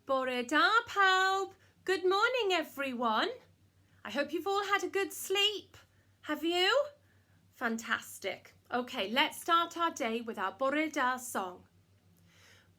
Bore da pawb. Good morning, everyone. I hope you've all had a good sleep. Have you? Fantastic. Okay, let's start our day with our Bore da song.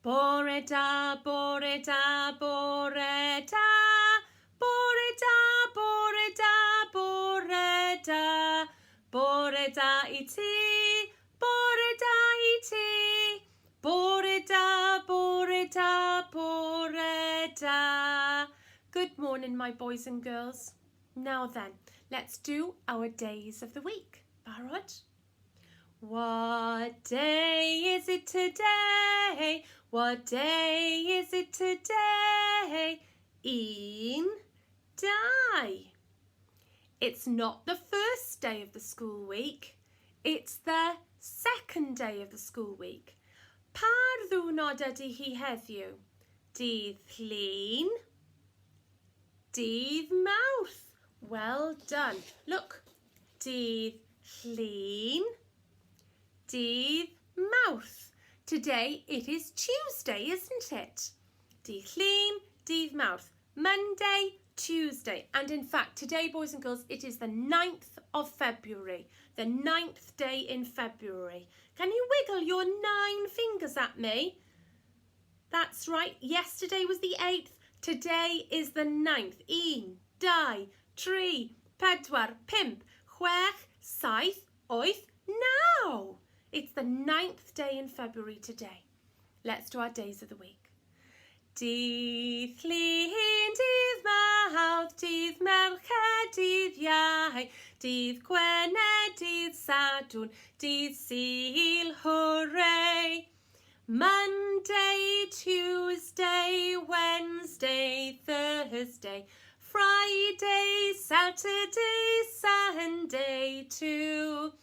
Bore da, bore da, bore da. Bore da, bore da, bore da. Bore da I ti, bore da I ti. Bore da, bore da, bore da. Good morning, my boys and girls. Now then, let's do our days of the week. Barod? What day is it today? What day is it today? Un dau. It's not the first day of the school week. It's the second day of the school week. Pa ddiwrnod ydy hi heddiw? Dydd Llun, dydd Mawrth. Well done. Look, dydd Llun, dydd Mawrth. Today it is Tuesday, isn't it? Dydd Llun, dydd Mawrth. Monday, Tuesday. And in fact, today, boys and girls, it is the 9th of February. The 9th day in February. Can you wiggle your 9 fingers at me? That's right. Yesterday was the 8th. Today is the 9th. Un, dau, tri, pedwar, pump, chwech, saith, wyth, naw. It's the 9th day in February today. Let's do our days of the week. Dydd Llun, dydd Mawrth, dydd Merched, dydd Iau, dydd Gwener, dydd Sadwrn, dydd Sul, hooray! Monday, Tuesday, Wednesday, Thursday, Friday, Saturday, Sunday, too.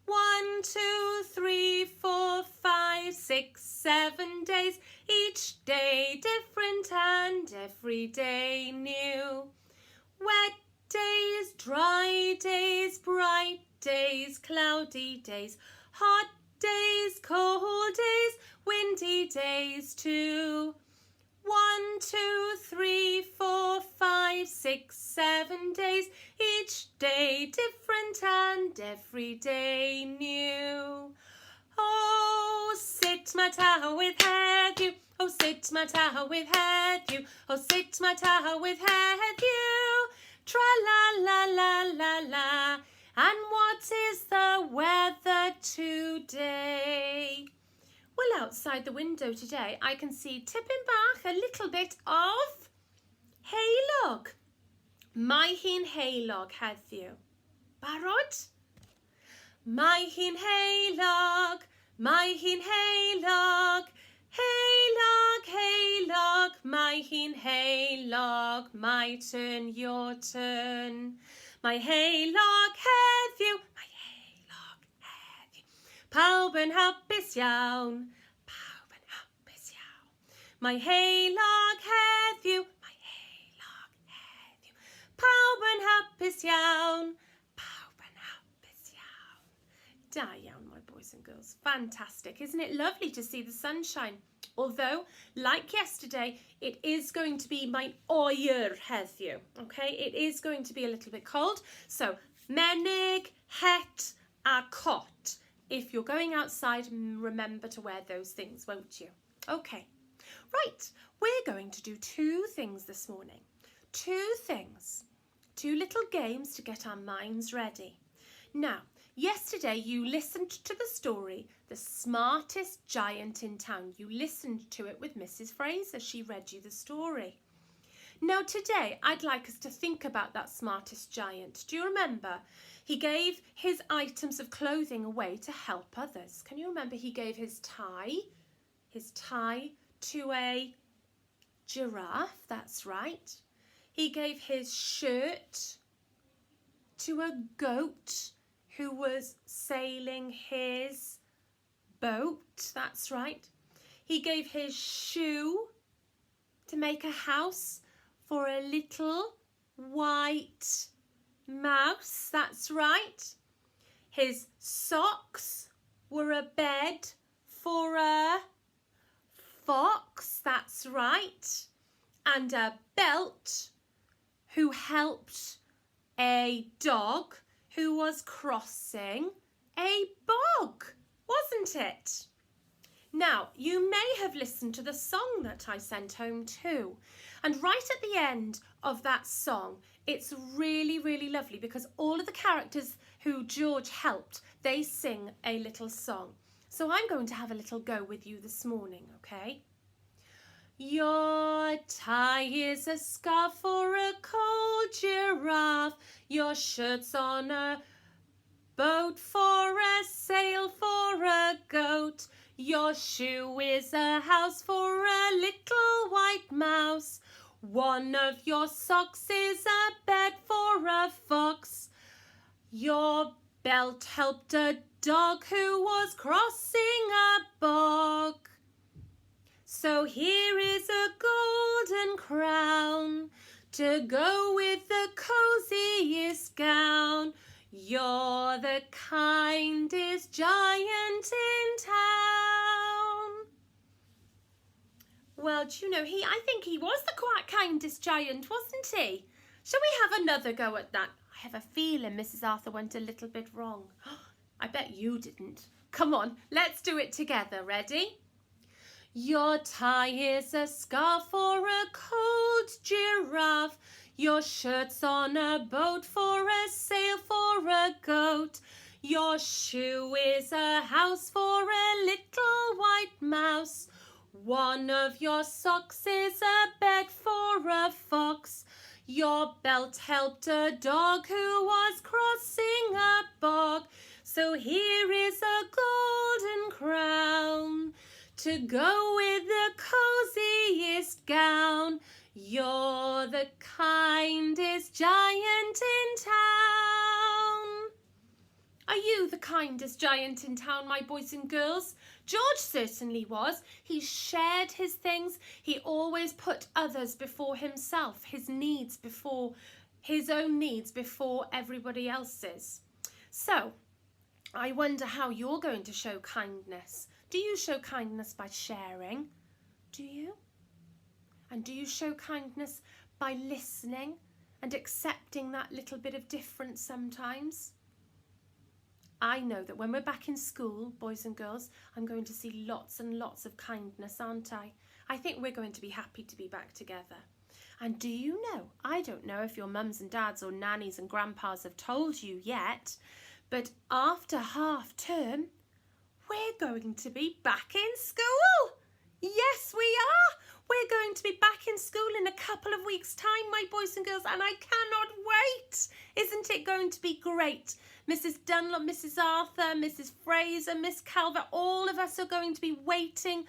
1, 2, 3, 4, 5, 6, 7 days, each day different and every day new. Wet days, dry days, bright days, cloudy days, hot days, cold days, windy days too. 1, 2, 3, 4, 5, 6, 7 days, each day different and every day new. Oh, sit my tower with heddiw, oh, sit my tower with heddiw, oh, sit my tower with heddiw, tra-la-la-la-la-la. And what is the weather today? Well, outside the window today, I can see tipping back a little bit of haylog. Mae hi'n haylog heddiw. Barod? Mae hi'n haylog, mae hi'n haylog, haylog, haylog, mae hi'n haylog, my turn, your turn. Mae haylog heddiw, mae haylog heddiw. Pawb yn hapus iawn, pawb yn hapus iawn. Mae haylog heddiw, mae haylog heddiw. Pawb yn hapus iawn, pawb yn hapus iawn. Da iawn, my boys and girls. Fantastic. Isn't it lovely to see the sunshine? Although, like yesterday, it is going to be my oer heddiw. Okay, it is going to be a little bit cold. So, menig, het, a cot. If you're going outside, remember to wear those things, won't you? Okay, right. We're going to do 2 things this morning. 2 things. 2 little games to get our minds ready. Now, yesterday you listened to the story, The Smartest Giant in Town. You listened to it with Mrs. Fraser. She read you the story. Now today I'd like us to think about that smartest giant. Do you remember? He gave his items of clothing away to help others. Can you remember he gave his tie to a giraffe, that's right. He gave his shirt to a goat who was sailing his boat, that's right. He gave his shoe to make a house for a little white mouse, that's right. His socks were a bed for a fox, that's right. and a belt who helped a dog who was crossing a bog, wasn't it? Now, you may have listened to the song that I sent home too. And right at the end of that song, it's really, really lovely because all of the characters who George helped, they sing a little song. So I'm going to have a little go with you this morning, okay? Your tie is a scarf for a cold giraffe. Your shirt's on a boat for a sail for a goat. Your shoe is a house for a little white mouse. One of your socks is a bed for a fox. Your belt helped a dog who was crossing a bog. So here is a golden crown to go with the coziest gown. You're the kindest giant in town. Well, do you know, I think he was the kindest giant, wasn't he? Shall we have another go at that? I have a feeling Mrs. Arthur went a little bit wrong. I bet you didn't. Come on, let's do it together. Ready? Your tie is a scarf for a cold giraffe. Your shirt's on a boat for a sail for a goat. Your shoe is a house for a little white mouse. One of your socks is a bed for a fox. Your belt helped a dog who was crossing a bog. So here is a golden crown to go with the coziest gown. You're the kindest giant in town. Are you the kindest giant in town, my boys and girls? George certainly was. He shared his things. He always put others before himself, his needs before his own needs before everybody else's. So, I wonder how you're going to show kindness. Do you show kindness by sharing? Do you? And do you show kindness by listening and accepting that little bit of difference sometimes? I know that when we're back in school, boys and girls, I'm going to see lots and lots of kindness, aren't I? I think we're going to be happy to be back together. And do you know, I don't know if your mums and dads or nannies and grandpas have told you yet, but after half term, we're going to be back in school. Yes, we are. We're going to be back in school in a couple of weeks' time, my boys and girls, and I cannot wait. Isn't it going to be great? Mrs. Dunlop, Mrs. Arthur, Mrs. Fraser, Miss Calvert, all of us are going to be waiting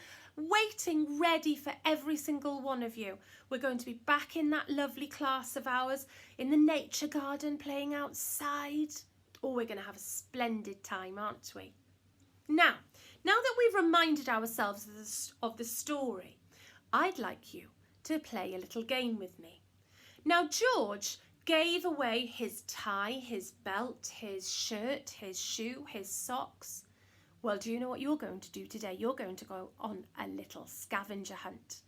ready for every single one of you. We're going to be back in that lovely class of ours in the nature garden playing outside. Oh, we're going to have a splendid time, aren't we? Now that we've reminded ourselves of the story, I'd like you to play a little game with me. Now, George gave away his tie, his belt, his shirt, his shoe, his socks. Well, do you know what you're going to do today? You're going to go on a little scavenger hunt.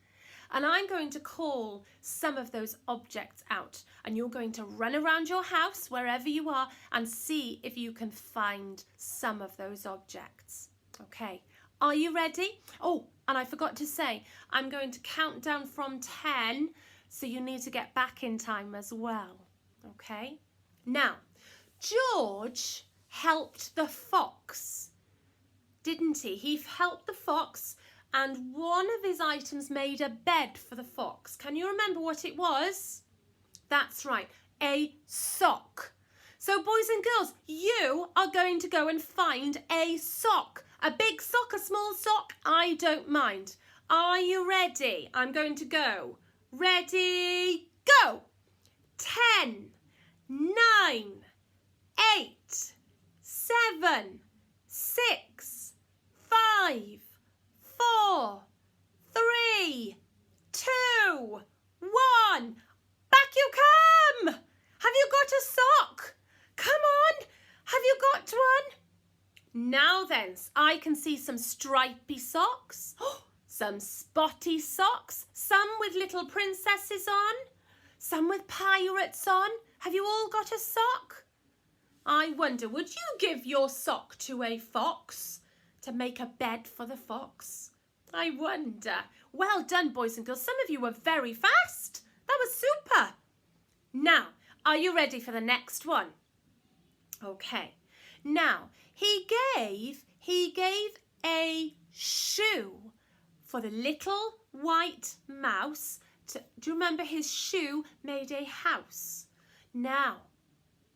And I'm going to call some of those objects out. And you're going to run around your house, wherever you are, and see if you can find some of those objects. Okay, are you ready? Oh, and I forgot to say, I'm going to count down from 10, so you need to get back in time as well. Okay? Now, George helped the fox, didn't he? He helped the fox, and one of his items made a bed for the fox. Can you remember what it was? That's right, a sock. So, boys and girls, you are going to go and find a sock. A big sock, a small sock, I don't mind. Are you ready? I'm going to go. Ready, go! 10, 9, 8, 7, 6, 5, 4, 3, 2, 1. Back you come! Have you got a sock? Come on! Have you got one? Now then, I can see some stripy socks. Oh, some spotty socks, some with little princesses on, some with pirates on. Have you all got a sock? I wonder, would you give your sock to a fox to make a bed for the fox? I wonder. Well done, boys and girls. Some of you were very fast. That was super. Now, are you ready for the next one? Okay. Now, he gave a shoe for the little white mouse. Do you remember his shoe made a house? Now,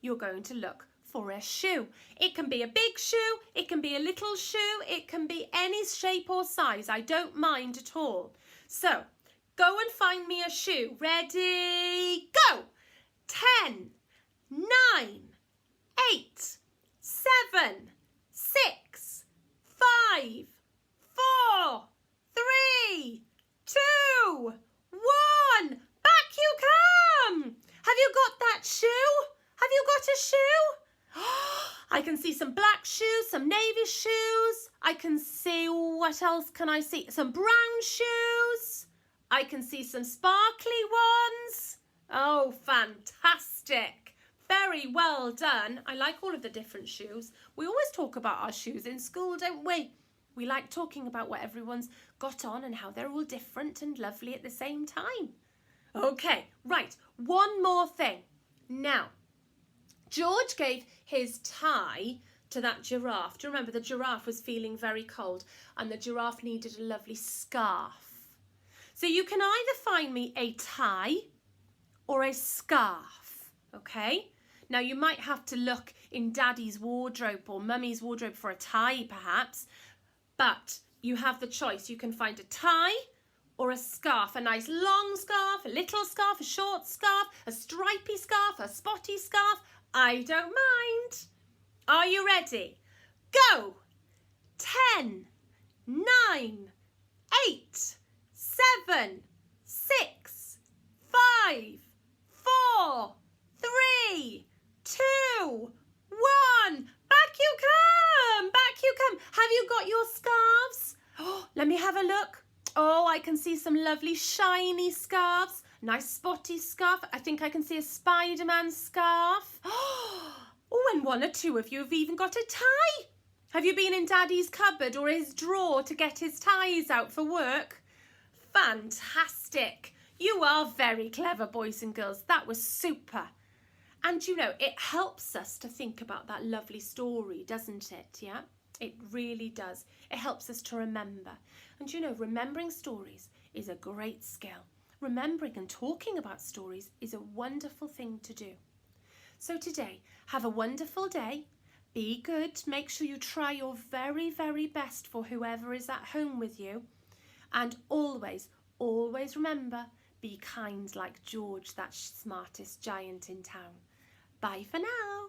you're going to look for a shoe. It can be a big shoe, it can be a little shoe, it can be any shape or size. I don't mind at all. So, go and find me a shoe. Ready, go! 10, 9, 8, 7, 6, 5, 4, 3, 2, 1. Back you come! Have you got that shoe? Have you got a shoe? I can see some black shoes, some navy shoes. I can see, what else can I see? Some brown shoes. I can see some sparkly ones. Oh, fantastic. Very well done. I like all of the different shoes. We always talk about our shoes in school, don't we? We like talking about what everyone's got on and how they're all different and lovely at the same time. Okay, right. One more thing. Now, George gave his tie to that giraffe. Do you remember the giraffe was feeling very cold and the giraffe needed a lovely scarf? So you can either find me a tie or a scarf, okay? Now you might have to look in Daddy's wardrobe or Mummy's wardrobe for a tie perhaps, but you have the choice. You can find a tie or a scarf, a nice long scarf, a little scarf, a short scarf, a stripy scarf, a spotty scarf. I don't mind. Are you ready? Go! 10, 9, 8, 7, 6, 5, 4, 3, 2, 1. Back you come! Back you come! Have you got your scarves? Oh, let me have a look. Oh, I can see some lovely shiny scarves. Nice spotty scarf. I think I can see a Spider-Man scarf. Oh, and one or two of you have even got a tie. Have you been in Daddy's cupboard or his drawer to get his ties out for work? Fantastic. You are very clever, boys and girls. That was super. And you know, it helps us to think about that lovely story, doesn't it? Yeah, it really does. It helps us to remember. And you know, remembering stories is a great skill. Remembering and talking about stories is a wonderful thing to do. So today, have a wonderful day. Be good. Make sure you try your very, very best for whoever is at home with you. And always, always remember, be kind like George, that smartest giant in town. Bye for now.